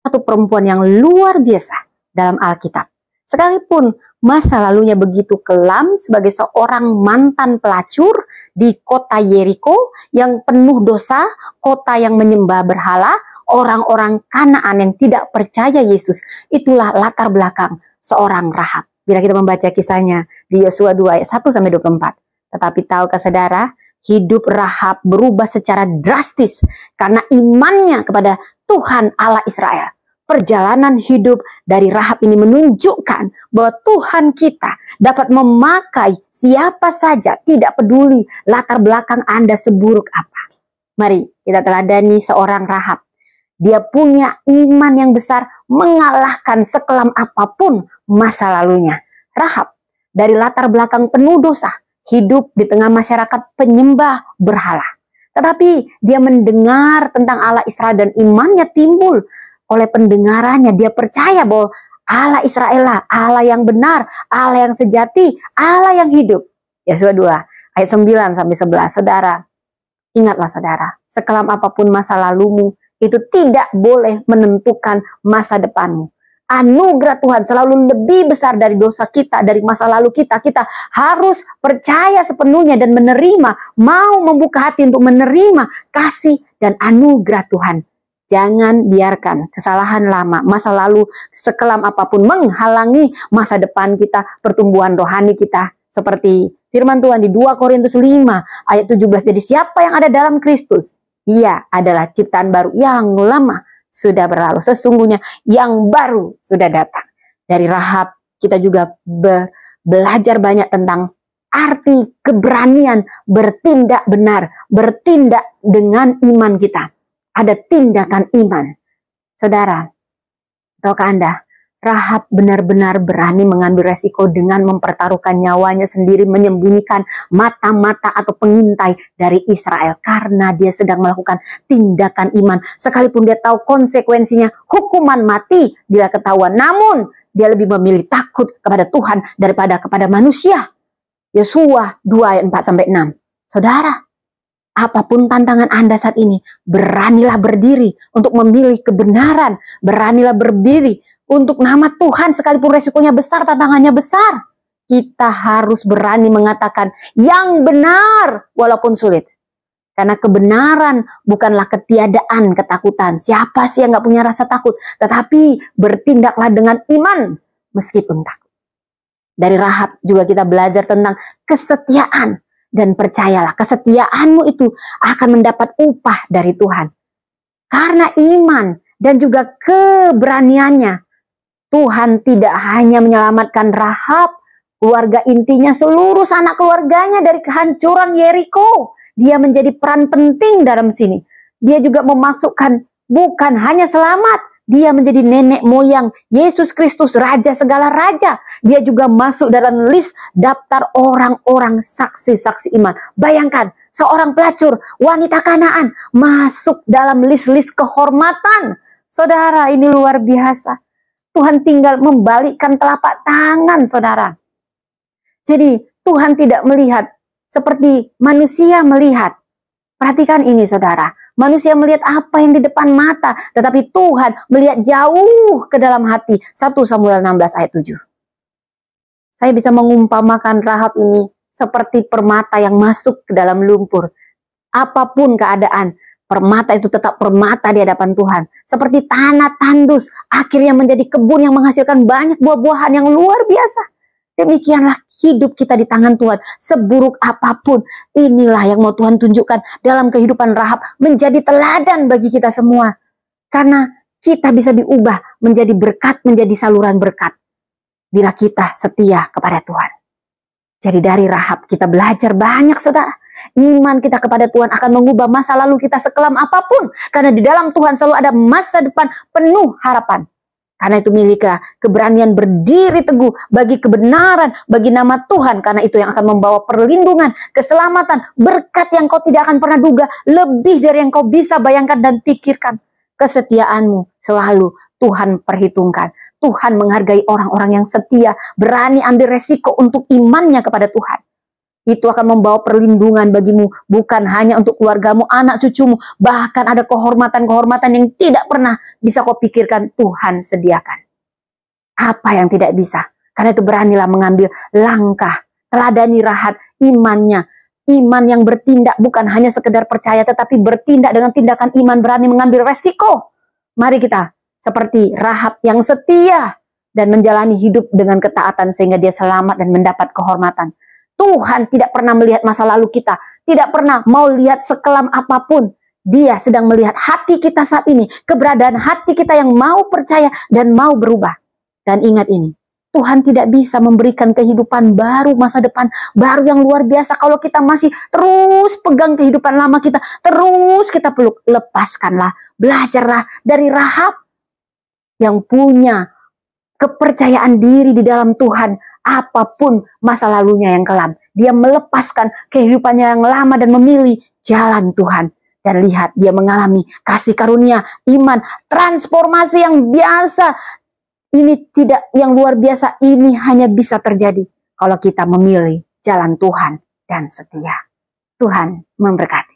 satu perempuan yang luar biasa dalam Alkitab. Sekalipun masa lalunya begitu kelam sebagai seorang mantan pelacur di kota Yeriko yang penuh dosa, kota yang menyembah berhala, orang-orang Kanaan yang tidak percaya Yesus. Itulah latar belakang seorang Rahab. Bila kita membaca kisahnya di Yosua 2 ayat 1-24. Tetapi tahukah saudara, hidup Rahab berubah secara drastis karena imannya kepada Tuhan Allah Israel. Perjalanan hidup dari Rahab ini menunjukkan bahwa Tuhan kita dapat memakai siapa saja, tidak peduli latar belakang Anda seburuk apa. Mari kita teladani seorang Rahab. Dia punya iman yang besar mengalahkan sekelam apapun masa lalunya. Rahab dari latar belakang penuh dosa, hidup di tengah masyarakat penyembah berhala. Tetapi dia mendengar tentang Allah Israel dan imannya timbul oleh pendengarannya. Dia percaya bahwa Allah Israel lah Allah yang benar, Allah yang sejati, Allah yang hidup. Yosua 2 ayat 9-11. Saudara, ingatlah saudara, sekelam apapun masa lalumu, itu tidak boleh menentukan masa depanmu. Anugerah Tuhan selalu lebih besar dari dosa kita, dari masa lalu kita. Kita harus percaya sepenuhnya dan menerima, mau membuka hati untuk menerima kasih dan anugerah Tuhan. Jangan biarkan kesalahan lama, masa lalu sekelam apapun menghalangi masa depan kita, pertumbuhan rohani kita. Seperti firman Tuhan di 2 Korintus 5 ayat 17. Jadi siapa yang ada dalam Kristus, ia adalah ciptaan baru, yang lama sudah berlalu, sesungguhnya yang baru sudah datang. Dari Rahab kita juga belajar banyak tentang arti keberanian bertindak benar, bertindak dengan iman kita. Ada tindakan iman. Saudara, tahukah Anda, Rahab benar-benar berani mengambil resiko dengan mempertaruhkan nyawanya sendiri, menyembunyikan mata-mata atau pengintai dari Israel karena dia sedang melakukan tindakan iman. Sekalipun dia tahu konsekuensinya hukuman mati bila ketahuan, namun dia lebih memilih takut kepada Tuhan daripada kepada manusia. Yosua 2 ayat 4-6. Saudara, apapun tantangan Anda saat ini, beranilah berdiri untuk memilih kebenaran, beranilah berdiri untuk nama Tuhan sekalipun resikonya besar, tantangannya besar. Kita harus berani mengatakan yang benar walaupun sulit. Karena kebenaran bukanlah ketiadaan ketakutan. Siapa sih yang gak punya rasa takut? Tetapi bertindaklah dengan iman meskipun takut. Dari Rahab juga kita belajar tentang kesetiaan. Dan percayalah, kesetiaanmu itu akan mendapat upah dari Tuhan. Karena iman dan juga keberaniannya, Tuhan tidak hanya menyelamatkan Rahab, keluarga intinya, seluruh sanak keluarganya dari kehancuran Yeriko. Dia menjadi peran penting dalam sini. Dia juga memasukkan bukan hanya selamat, dia menjadi nenek moyang Yesus Kristus, Raja segala raja. Dia juga masuk dalam list daftar orang-orang saksi-saksi iman. Bayangkan, seorang pelacur, wanita Kanaan, masuk dalam list-list kehormatan. Saudara, ini luar biasa. Tuhan tinggal membalikkan telapak tangan, saudara. Jadi, Tuhan tidak melihat seperti manusia melihat. Perhatikan ini, saudara. Manusia melihat apa yang di depan mata, tetapi Tuhan melihat jauh ke dalam hati. 1 Samuel 16 ayat 7. Saya bisa mengumpamakan Rahab ini seperti permata yang masuk ke dalam lumpur. Apapun keadaan, permata itu tetap permata di hadapan Tuhan. Seperti tanah tandus, akhirnya menjadi kebun yang menghasilkan banyak buah-buahan yang luar biasa. Demikianlah hidup kita di tangan Tuhan. Seburuk apapun, inilah yang mau Tuhan tunjukkan dalam kehidupan Rahab, menjadi teladan bagi kita semua. Karena kita bisa diubah menjadi berkat, menjadi saluran berkat bila kita setia kepada Tuhan. Jadi dari Rahab kita belajar banyak, saudara. Iman kita kepada Tuhan akan mengubah masa lalu kita sekelam apapun. Karena di dalam Tuhan selalu ada masa depan penuh harapan. Karena itu miliklah keberanian berdiri teguh bagi kebenaran, bagi nama Tuhan. Karena itu yang akan membawa perlindungan, keselamatan, berkat yang kau tidak akan pernah duga. Lebih dari yang kau bisa bayangkan dan pikirkan. Kesetiaanmu selalu Tuhan perhitungkan. Tuhan menghargai orang-orang yang setia, berani ambil resiko untuk imannya kepada Tuhan. Itu akan membawa perlindungan bagimu, bukan hanya untuk keluargamu, anak cucumu, bahkan ada kehormatan-kehormatan yang tidak pernah bisa kau pikirkan Tuhan sediakan. Apa yang tidak bisa? Karena itu beranilah mengambil langkah, teladani Rahab imannya, iman yang bertindak bukan hanya sekedar percaya, tetapi bertindak dengan tindakan iman, berani mengambil resiko. Mari kita seperti Rahab yang setia dan menjalani hidup dengan ketaatan sehingga dia selamat dan mendapat kehormatan. Tuhan tidak pernah melihat masa lalu kita, tidak pernah mau lihat sekelam apapun. Dia sedang melihat hati kita saat ini, keberadaan hati kita yang mau percaya dan mau berubah. Dan ingat ini, Tuhan tidak bisa memberikan kehidupan baru, masa depan baru yang luar biasa kalau kita masih terus pegang kehidupan lama kita, terus kita peluk. Lepaskanlah, belajarlah dari Rahab yang punya kepercayaan diri di dalam Tuhan. Apapun masa lalunya yang kelam, dia melepaskan kehidupannya yang lama dan memilih jalan Tuhan. Dan lihat, dia mengalami kasih karunia, iman, transformasi yang biasa. Ini tidak yang luar biasa, ini hanya bisa terjadi kalau kita memilih jalan Tuhan dan setia. Tuhan memberkati.